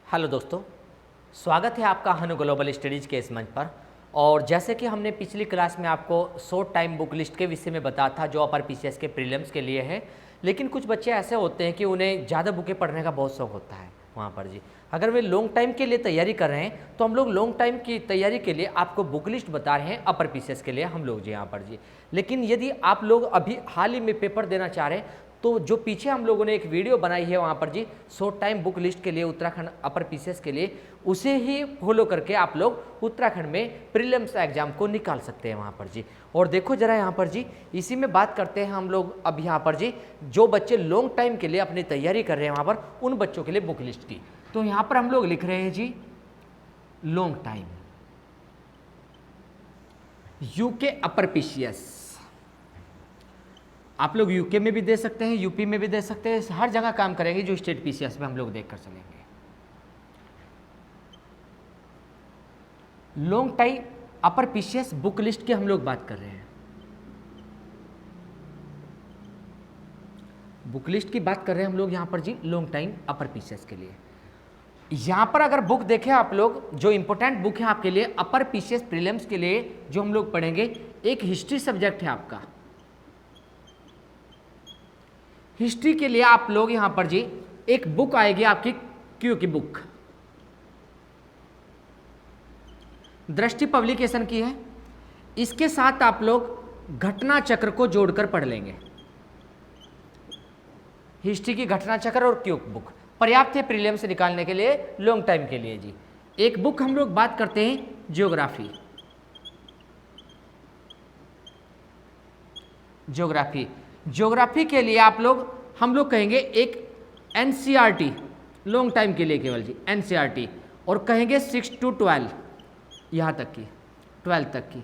Hello दोस्तों, स्वागत है आपका हनु ग्लोबल स्टडीज़ के इस मंच पर। और जैसे कि हमने पिछली क्लास में आपको शॉर्ट टाइम बुक लिस्ट के विषय में बताया था जो अपर पीसीएस के प्रीलिम्स के लिए है, लेकिन कुछ बच्चे ऐसे होते हैं कि उन्हें ज़्यादा बुकें पढ़ने का बहुत शौक होता है। वहाँ पर जी अगर वे लॉन्ग टाइम के लिए तैयारी कर रहे हैं तो हम लोग लॉन्ग टाइम की तैयारी के लिए आपको बुक लिस्ट बता रहे हैं अपर पीसीएस के लिए हम लोग जी यहाँ पर जी। लेकिन यदि आप लोग अभी हाल ही में पेपर देना चाह रहे हैं तो जो पीछे हम लोगों ने एक वीडियो बनाई है वहाँ पर जी शॉर्ट टाइम बुक लिस्ट के लिए उत्तराखंड अपर पीसीएस के लिए, उसे ही फॉलो करके आप लोग उत्तराखंड में प्रीलिम्स एग्जाम को निकाल सकते हैं वहाँ पर जी। और देखो जरा यहाँ पर जी, इसी में बात करते हैं हम लोग अब यहाँ पर जी जो बच्चे लॉन्ग टाइम के लिए अपनी तैयारी कर रहे हैं वहाँ पर उन बच्चों के लिए बुक लिस्ट की। तो यहाँ पर हम लोग लिख रहे हैं जी long time UK upper PCS. आप लोग यूके में भी दे सकते हैं, यूपी में भी दे सकते हैं, हर जगह काम करेंगे जो स्टेट पीसीएस में हम लोग देख कर चलेंगे। Long time upper PCS book list की हम लोग बात कर रहे हैं। बुक लिस्ट की बात कर रहे हैं हम लोग यहाँ पर जी लॉन्ग टाइम अपर पीसीएस के लिए। यहाँ पर अगर बुक देखें आप लोग, जो इंपॉर्टेंट बुक है आपके लिए अपर पीसीएस प्रीलिम्स के लिए जो हम लोग पढ़ेंगे, एक हिस्ट्री सब्जेक्ट है आपका। हिस्ट्री के लिए आप लोग यहां पर जी एक बुक आएगी आपकी क्यू की बुक, दृष्टि पब्लिकेशन की है। इसके साथ आप लोग घटना चक्र को जोड़कर पढ़ लेंगे। हिस्ट्री की घटना चक्र और क्यू बुक पर्याप्त है प्रीलियम से निकालने के लिए लॉन्ग टाइम के लिए जी। एक बुक हम लोग बात करते हैं ज्योग्राफी। ज्योग्राफी के लिए आप लोग हम लोग कहेंगे एक एनसीईआरटी लॉन्ग टाइम के लिए केवल जी एनसीईआरटी, और कहेंगे 6 to 12 यहाँ तक की 12 तक की।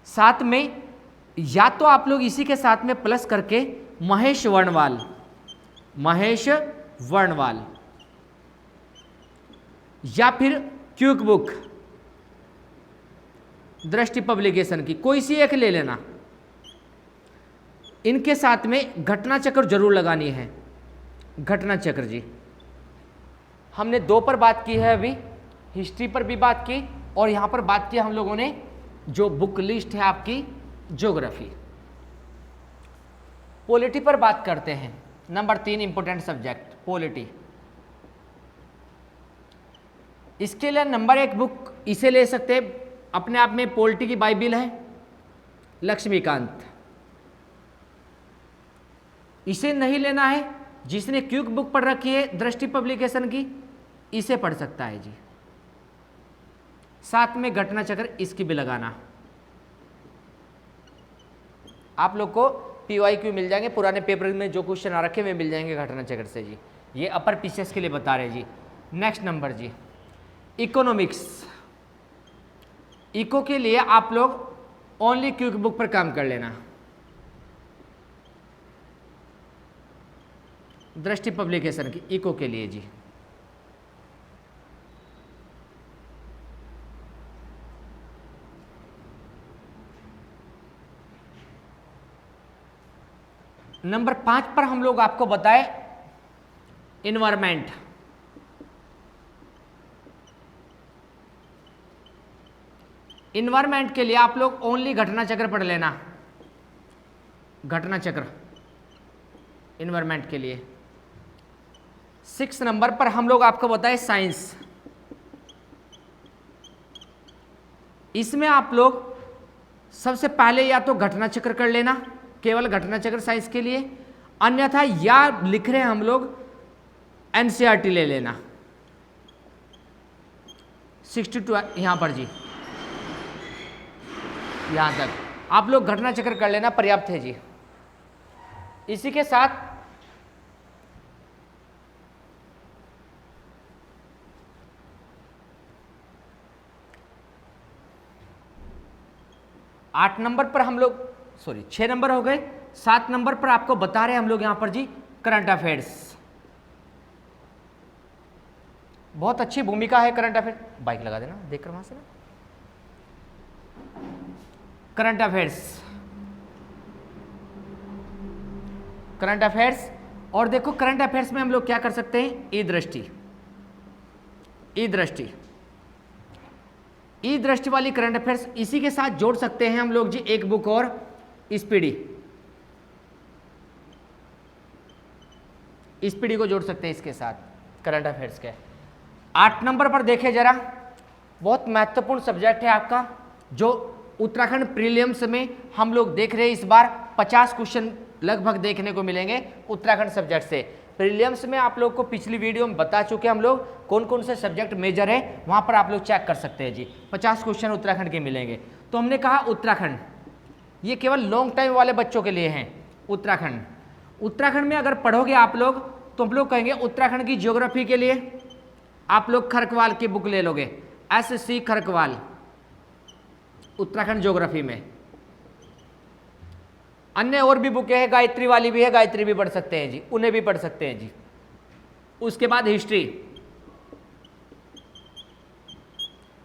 साथ में या तो आप लोग इसी के साथ में प्लस करके महेश वर्णवाल या फिर क्यूक बुक दृष्टि पब्लिकेशन की कोई सी एक ले लेना। इनके साथ में घटना चक्र जरूर लगानी है। घटना चक्र जी हमने 2 पर बात की है, अभी हिस्ट्री पर भी बात की और यहां पर बात की हम लोगों ने जो बुक लिस्ट है आपकी ज्योग्राफी। पॉलिटी पर बात करते हैं, नंबर 3 इंपॉर्टेंट सब्जेक्ट पॉलिटी। इसके लिए नंबर 1 बुक इसे ले सकते हैं, अपने आप में पॉलिटी की बाइबिल है लक्ष्मीकांत। इसे नहीं लेना है, जिसने क्यूक बुक पढ़ रखी है दृष्टि पब्लिकेशन की इसे पढ़ सकता है जी। साथ में घटना चक्र इसकी भी लगाना। आप लोग को पीवाईक्यू मिल जाएंगे, पुराने पेपर में जो क्वेश्चन आ रखे वे मिल जाएंगे घटना चक्र से जी। ये अपर पीसीएस के लिए बता रहे जी। नेक्स्ट नंबर जी इकोनॉमिक्स। इको के लिए आप लोग ओनली क्यूक बुक पर काम कर लेना। दृष्टि पब्लिकेशन की इको के लिए जी। नंबर 5 पर हम लोग आपको बताए इन्वायरमेंट। इन्वायरमेंट के लिए आप लोग ओनली घटना चक्र पढ़ लेना। घटना चक्र इन्वायरमेंट के लिए। 6 नंबर पर हम लोग आपको बताए साइंस। इसमें आप लोग सबसे पहले या तो घटना चक्र कर लेना, केवल घटना चक्र साइंस के लिए, अन्यथा या लिख रहे हैं हम लोग एनसीईआरटी ले लेना 62 यहां पर जी। यहां तक आप लोग घटना चक्र कर लेना, पर्याप्त है जी। इसी के साथ आठ नंबर पर हम लोग 6 नंबर हो गए। 7 नंबर पर आपको बता रहे हैं हम लोग यहां पर जी करंट अफेयर्स। बहुत अच्छी भूमिका है करंट अफेयर। बाइक लगा देना देखकर वहां से ना। करंट अफेयर्स और देखो करंट अफेयर्स में हम लोग क्या कर सकते हैं, ई दृष्टि। ई दृष्टि, ई दृष्टि वाली करंट अफेयर्स इसी के साथ जोड़ सकते हैं हम लोग जी, एक बुक और स्पीडी, स्पीडी को जोड़ सकते हैं इसके साथ करंट अफेयर्स के। 8 नंबर पर देखें जरा, बहुत महत्वपूर्ण सब्जेक्ट है आपका, जो उत्तराखंड प्रीलिम्स में हम लोग देख रहे हैं। इस बार 50 क्वेश्चन लगभग देखने को मिलेंगे उत्तराखंड सब्जेक्ट से। प्रीलिम्स में आप लोग को पिछली वीडियो में बता चुके हम लोग कौन कौन से सब्जेक्ट मेजर है, वहां पर आप लोग चेक कर सकते हैं जी। 50 क्वेश्चन उत्तराखंड के मिलेंगे। तो हमने कहा उत्तराखंड ये केवल लॉन्ग टाइम वाले बच्चों के लिए हैं। उत्तराखंड, उत्तराखंड में अगर पढ़ोगे आप लोग तो हम लोग कहेंगे उत्तराखंड की ज्योग्राफी के लिए आप लोग खरकवाल की बुक ले लोगे, SC खरकवाल, उत्तराखंड ज्योग्राफी में। अन्य और भी बुकें हैं, गायत्री वाली भी है, गायत्री भी पढ़ सकते हैं जी, उन्हें भी पढ़ सकते हैं जी। उसके बाद हिस्ट्री,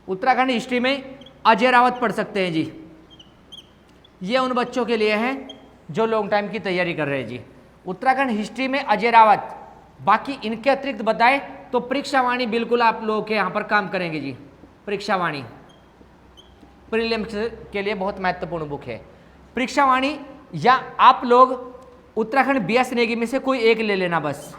उत्तराखंड हिस्ट्री में अजय रावत पढ़ सकते हैं जी। ये उन बच्चों के लिए है जो लॉन्ग टाइम की तैयारी कर रहे हैं जी। उत्तराखंड हिस्ट्री में अजय रावत। बाकी इनके अतिरिक्त बताएं तो परीक्षावाणी बिल्कुल आप लोगों के यहाँ पर काम करेंगे जी। परीक्षावाणी प्रीलिम्स के लिए बहुत महत्वपूर्ण बुक है परीक्षावाणी। या आप लोग उत्तराखंड BS नेगी में से कोई एक ले लेना बस,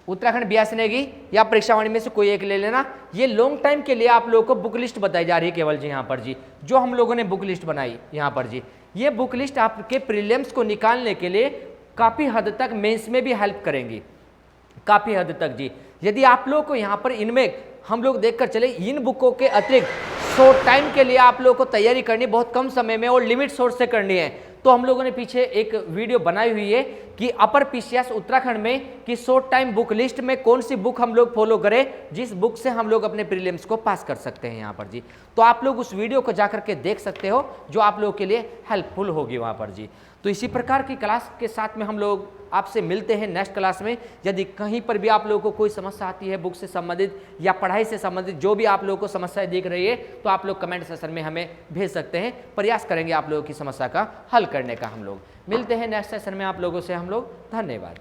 उत्तराखंड BS नेगी या परीक्षावाणी में से कोई एक ले लेना। ये लॉन्ग टाइम के लिए आप लोगों को बुक लिस्ट बताई जा रही है केवल जी यहाँ पर जी, जो हम लोगों ने बुक लिस्ट बनाई यहाँ पर जी। ये बुक लिस्ट आपके प्रीलिम्स को निकालने के लिए काफ़ी हद तक मेंस में भी हेल्प करेंगी, काफ़ी हद तक जी। यदि आप लोगों को यहाँ पर इनमें हम लोग देखकर चले, इन बुकों के अतिरिक्त शॉर्ट टाइम के लिए आप लोगों को तैयारी करनी बहुत कम समय में और लिमिट सोर्स से करनी है, तो हम लोगों ने पीछे एक वीडियो बनाई हुई है कि अपर PCS उत्तराखंड में कि शॉर्ट टाइम बुक लिस्ट में कौन सी बुक हम लोग फॉलो करें, जिस बुक से हम लोग अपने प्रीलिम्स को पास कर सकते हैं यहाँ पर जी। तो आप लोग उस वीडियो को जाकर के देख सकते हो, जो आप लोगों के लिए हेल्पफुल होगी वहाँ पर जी। तो इसी प्रकार की क्लास के साथ में हम लोग आपसे मिलते हैं नेक्स्ट क्लास में। यदि कहीं पर भी आप लोगों को कोई समस्या आती है बुक से संबंधित या पढ़ाई से संबंधित, जो भी आप लोगों को समस्याएं दिख रही है, तो आप लोग कमेंट सेक्शन में हमें भेज सकते हैं। प्रयास करेंगे आप लोगों की समस्या का हल करने का। हम लोग मिलते हैं नेक्स्ट सेशन में आप लोगों से हम लोग। धन्यवाद।